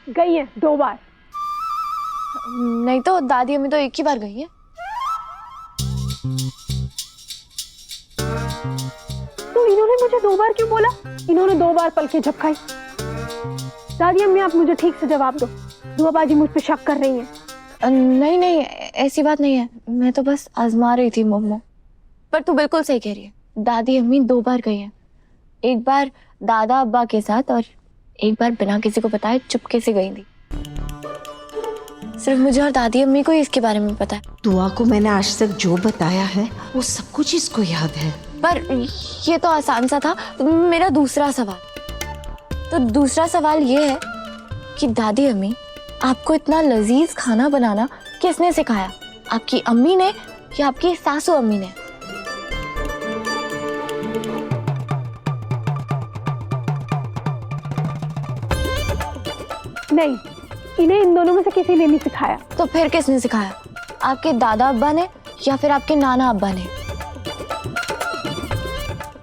गई है 2 बार। नहीं तो दादी अम्मी तो एक ही बार गई है। तो इन्होंने मुझे 2 बार क्यों बोला? इन्होंने 2 बार पलकें झपकाई। दादी अम्मी आप मुझे ठीक से जवाब दो, दुआबाजी मुझ पे शक कर रही हैं। नहीं नहीं, ऐसी बात नहीं है, मैं तो बस आजमा रही थी मोमो। पर तू बिल्कुल सही कह रही है, दादी अम्मी 2 बार गई हैं। एक बार दादा अब्बा के साथ और एक बार बिना किसी को बताए चुपके से गई थी। सिर्फ मुझे और दादी अम्मी को ही इसके बारे में पता है। दुआ को मैंने आज तक जो बताया है वो सब कुछ इसको याद है। पर ये तो आसान सा था। मेरा दूसरा सवाल, तो दूसरा सवाल ये है कि दादी अम्मी आपको इतना लजीज खाना बनाना किसने सिखाया? आपकी अम्मी ने या आपकी सासू अम्मी ने? नहीं, इन्हें इन दोनों में से किसी ने नहीं सिखाया। तो फिर किसने सिखाया? आपके दादा अब्बा ने या फिर आपके नाना अब्बा ने?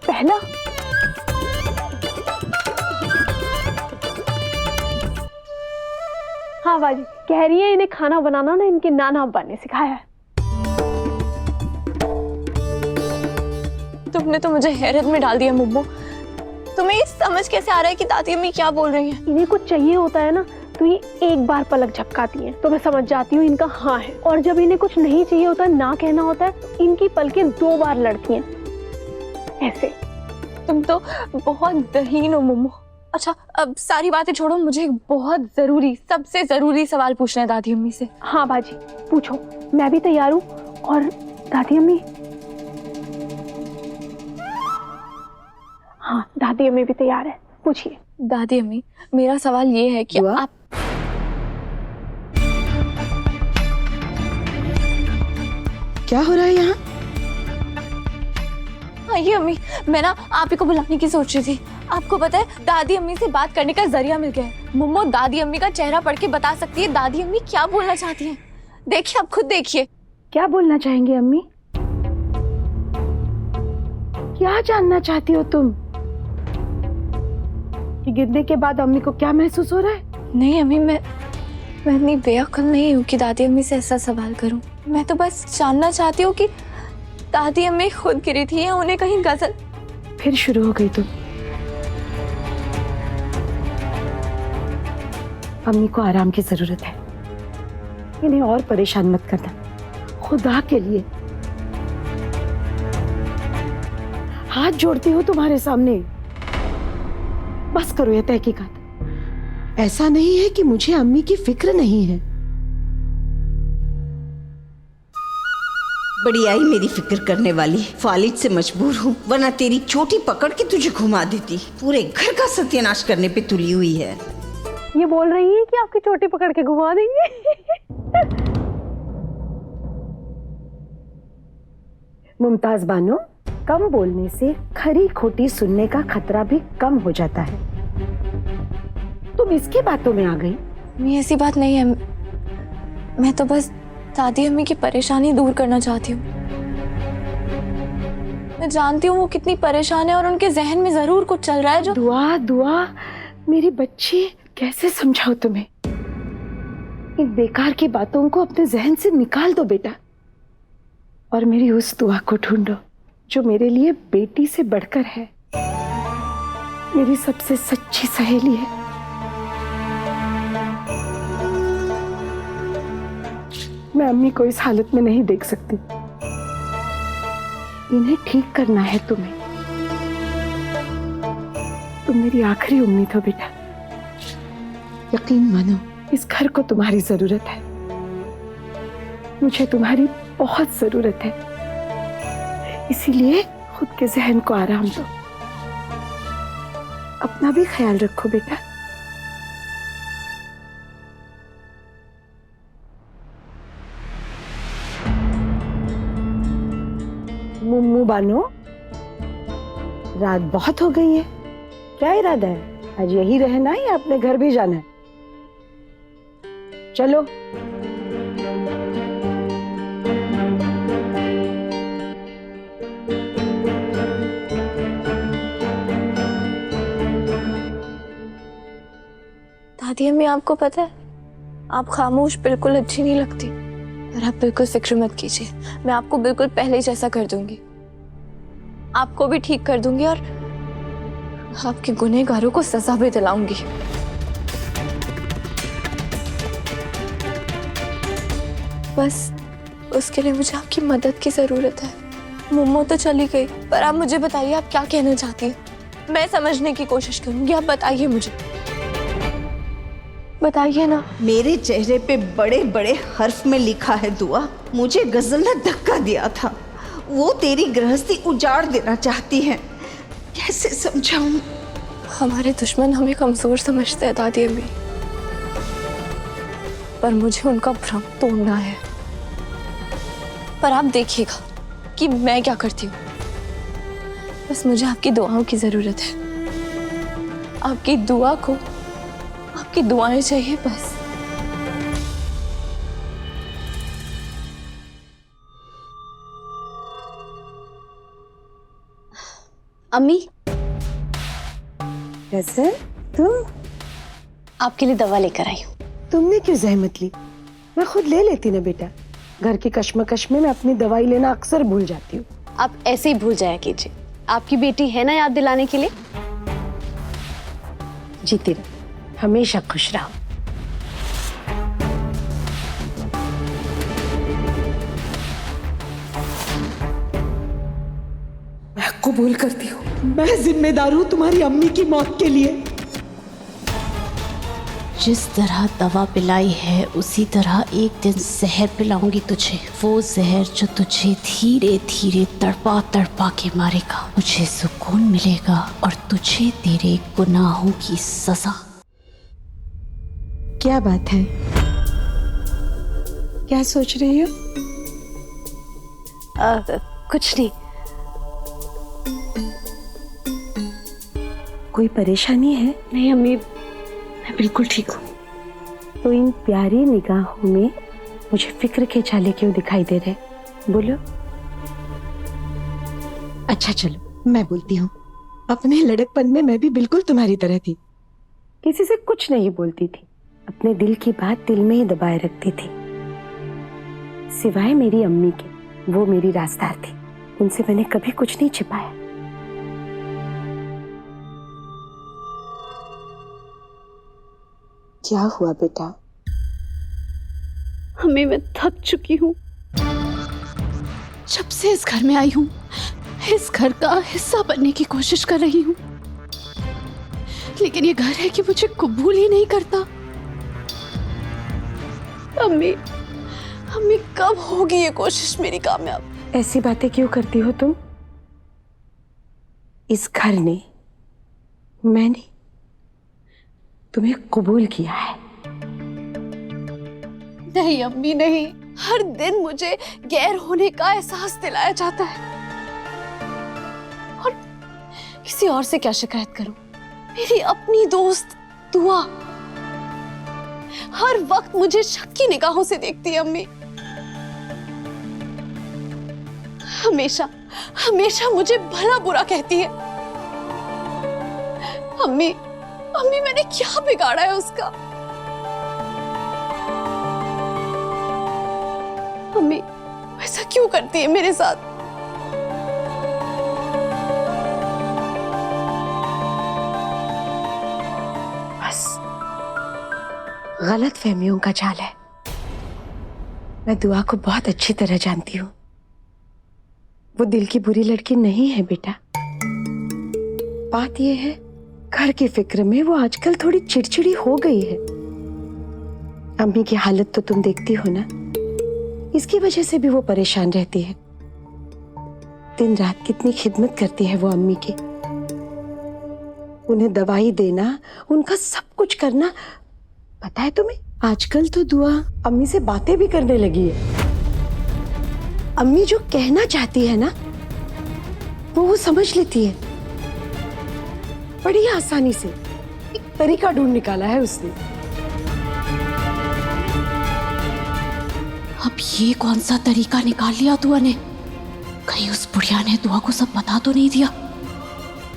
पहला। हाँ बाजी, कह रही है इन्हें खाना बनाना ना इनके नाना अब्बा ने सिखाया है। तुमने तो मुझे हैरत में डाल दिया मोमो। तुम्हें ये समझ कैसे आ रहा है कि दादी अम्मी क्या बोल रही हैं? इन्हें कुछ चाहिए होता है ना तो ये एक बार पलक झपकाती हैं तो मैं समझ जाती हूँ इनका हाँ है, और जब इन्हें कुछ नहीं चाहिए होता, ना कहना होता है, तो इनकी पलकें 2 बार लड़ती हैं ऐसे। तुम तो बहुत दहीन हो मोमो। अच्छा, अब सारी बातें छोड़ो, मुझे एक बहुत जरूरी, सबसे जरूरी सवाल पूछना है दादी अम्मी से। हाँ बाजी पूछो, मैं भी तैयार हूँ। और दादी अम्मी, हाँ दादी अम्मी भी तैयार है, पूछिए। दादी अम्मी, मेरा सवाल ये है कि आप क्या हो रहा है यहाँ? ये अम्मी, मैं ना आप ही को बुलाने की सोच रही थी। आपको पता है दादी अम्मी से बात करने का जरिया मिल गया है। मोमो दादी अम्मी का चेहरा पढ़ के बता सकती है दादी अम्मी क्या बोलना चाहती हैं। देखिए, आप खुद देखिए। क्या बोलना चाहेंगे अम्मी? क्या जानना चाहती हो तुम? कि गिरने के बाद अम्मी को क्या महसूस हो रहा है? नहीं अम्मी, मैं इतनी बेअक्ल नहीं हूँ कि दादी अम्मी से ऐसा सवाल करूं। मैं तो बस जानना चाहती हूँ कि दादी अम्मी खुद गिरी थी या उन्हें कहीं गजल। फिर शुरू हो गई तुम। अम्मी को आराम की जरूरत है, इन्हें और परेशान मत करना, खुदा के लिए हाथ जोड़ती हूँ तुम्हारे सामने। बस करो ये तहकीकात। ऐसा नहीं है कि मुझे अम्मी की फिक्र नहीं है। बड़ी आई मेरी फिक्र करने वाली। फालिद से मजबूर हूँ, वरना तेरी चोटी पकड़ के तुझे घुमा देती। पूरे घर का सत्यानाश करने पे तुली हुई है। ये बोल रही है कि आपकी चोटी पकड़ के घुमा देंगे। मुमताज बानो, कम बोलने से खरी खोटी सुनने का खतरा भी कम हो जाता है। तुम इसकी बातों में आ गई? मैं ऐसी बात नहीं है, मैं तो बस दादी अम्मी की परेशानी दूर करना चाहती हूँ। मैं जानती हूँ वो कितनी परेशान है और उनके जहन में जरूर कुछ चल रहा है जो। दुआ दुआ मेरी बच्ची, कैसे समझाओ तुम्हें? इन बेकार की बातों को अपने जहन से निकाल दो बेटा, और मेरी उस दुआ को ढूंढो जो मेरे लिए बेटी से बढ़कर है, मेरी सबसे सच्ची सहेली है। मैं अम्मी को इस हालत में नहीं देख सकती। इन्हें ठीक करना है तुम्हें। तुम मेरी आखिरी उम्मीद हो बेटा। यकीन मानो, इस घर को तुम्हारी जरूरत है। मुझे तुम्हारी बहुत जरूरत है। इसीलिए खुद के जहन को आराम दो। अपना भी ख्याल रखो बेटा। मुम्मू बानो, रात बहुत हो गई है, क्या इरादा है? आज यही रहना है या अपने घर भी जाना है? चलो। दादी अम्मी, आपको पता है आप खामोश बिल्कुल अच्छी नहीं लगती। और आप बिल्कुल फिक्र मत कीजिए, मैं आपको बिल्कुल पहले जैसा कर दूंगी, आपको भी ठीक कर दूंगी और आपके गुनहगारों को सजा भी दिलाऊंगी। बस उसके लिए मुझे आपकी मदद की जरूरत है। मोमो तो चली गई, पर आप मुझे बताइए आप क्या कहना चाहती हैं। मैं समझने की कोशिश करूंगी, आप बताइए मुझे, बताइए ना। मेरे चेहरे पे बड़े बड़े हर्फ में लिखा है दुआ। मुझे गजल ने धक्का दिया था, वो तेरी गृहस्थी उजाड़ देना चाहती है। कैसे समझाऊं? हमारे दुश्मन हमें कमजोर समझते हैं दादी अम्मी, पर मुझे उनका भ्रम तोड़ना है। पर आप देखिएगा कि मैं क्या करती हूँ। बस मुझे आपकी दुआओं की जरूरत है, आपकी दुआ को, आपकी दुआएं चाहिए बस। अम्मी, गजल, तुम? आपके लिए दवा लेकर आई हूँ। तुमने क्यों जहमत ली? मैं खुद ले लेती ना बेटा। घर की कश्मकश में मैं अपनी दवाई लेना अक्सर भूल जाती हूँ। आप ऐसे ही भूल जाया कीजिए, आपकी बेटी है ना याद दिलाने के लिए। जीती रहो, हमेशा खुश रहो। मैं कबूल करती हूँ, मैं जिम्मेदार हूँ तुम्हारी अम्मी की मौत के लिए। जिस तरह दवा पिलाई है उसी तरह एक दिन जहर पिलाऊंगी तुझे। वो जहर जो तुझे धीरे धीरे तड़पा तड़पा के मारेगा। मुझे सुकून मिलेगा और तुझे तेरे गुनाहों की सजा। क्या बात है? क्या सोच रही हो? कुछ नहीं। कोई परेशानी है? नहीं अम्मी, मैं बिल्कुल ठीक हूँ। तो इन प्यारी निगाहों में मुझे फिक्र के छाले क्यों दिखाई दे रहे? बोलो। अच्छा चलो मैं बोलती हूँ। अपने लड़कपन में मैं भी बिल्कुल तुम्हारी तरह थी। किसी से कुछ नहीं बोलती थी, अपने दिल की बात दिल में ही दबाए रखती थी। सिवाय मेरी अम्मी के, वो मेरी राजदार थी, उनसे मैंने कभी कुछ नहीं छिपाया। क्या हुआ बेटा? अम्मी, मैं थक चुकी हूँ। जब से इस घर में आई हूँ, इस घर का हिस्सा बनने की कोशिश कर रही हूँ, लेकिन ये घर है कि मुझे कबूल ही नहीं करता। अम्मी, अम्मी कब होगी ये कोशिश मेरी कामयाब? ऐसी बातें क्यों करती हो तुम? इस घर ने, मैंने तुम्हें कबूल किया है। नहीं अम्मी नहीं, हर दिन मुझे गैर होने का एहसास दिलाया जाता है और किसी और से क्या शिकायत करूं? मेरी अपनी दोस्त दुआ हर वक्त मुझे शक की निगाहों से देखती है अम्मी। हमेशा हमेशा मुझे भला बुरा कहती है। अम्मी, अम्मी मैंने क्या बिगाड़ा है उसका? अम्मी ऐसा क्यों करती है मेरे साथ? बस गलत फहमियों का जाल है। मैं दुआ को बहुत अच्छी तरह जानती हूँ। वो दिल की बुरी लड़की नहीं है बेटा। बात यह है, घर की फिक्र में वो आजकल थोड़ी चिड़चिड़ी हो गई है। अम्मी की हालत तो तुम देखती हो ना, इसकी वजह से भी वो परेशान रहती है। दिन रात कितनी खिदमत करती है वो अम्मी की। उन्हें दवाई देना, उनका सब कुछ करना। पता है तुम्हें, आजकल तो दुआ अम्मी से बातें भी करने लगी है। अम्मी जो कहना चाहती है ना, वो समझ लेती है बड़ी आसानी से। एक तरीका ढूंढ निकाला है उसने। अब ये कौन सा तरीका निकाल लिया दुआ ने? कहीं उस बुढ़िया ने दुआ को सब बता तो नहीं दिया?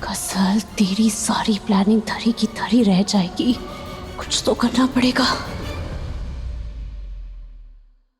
गजल, तेरी सारी प्लानिंग धरी की धरी रह जाएगी। कुछ तो करना पड़ेगा।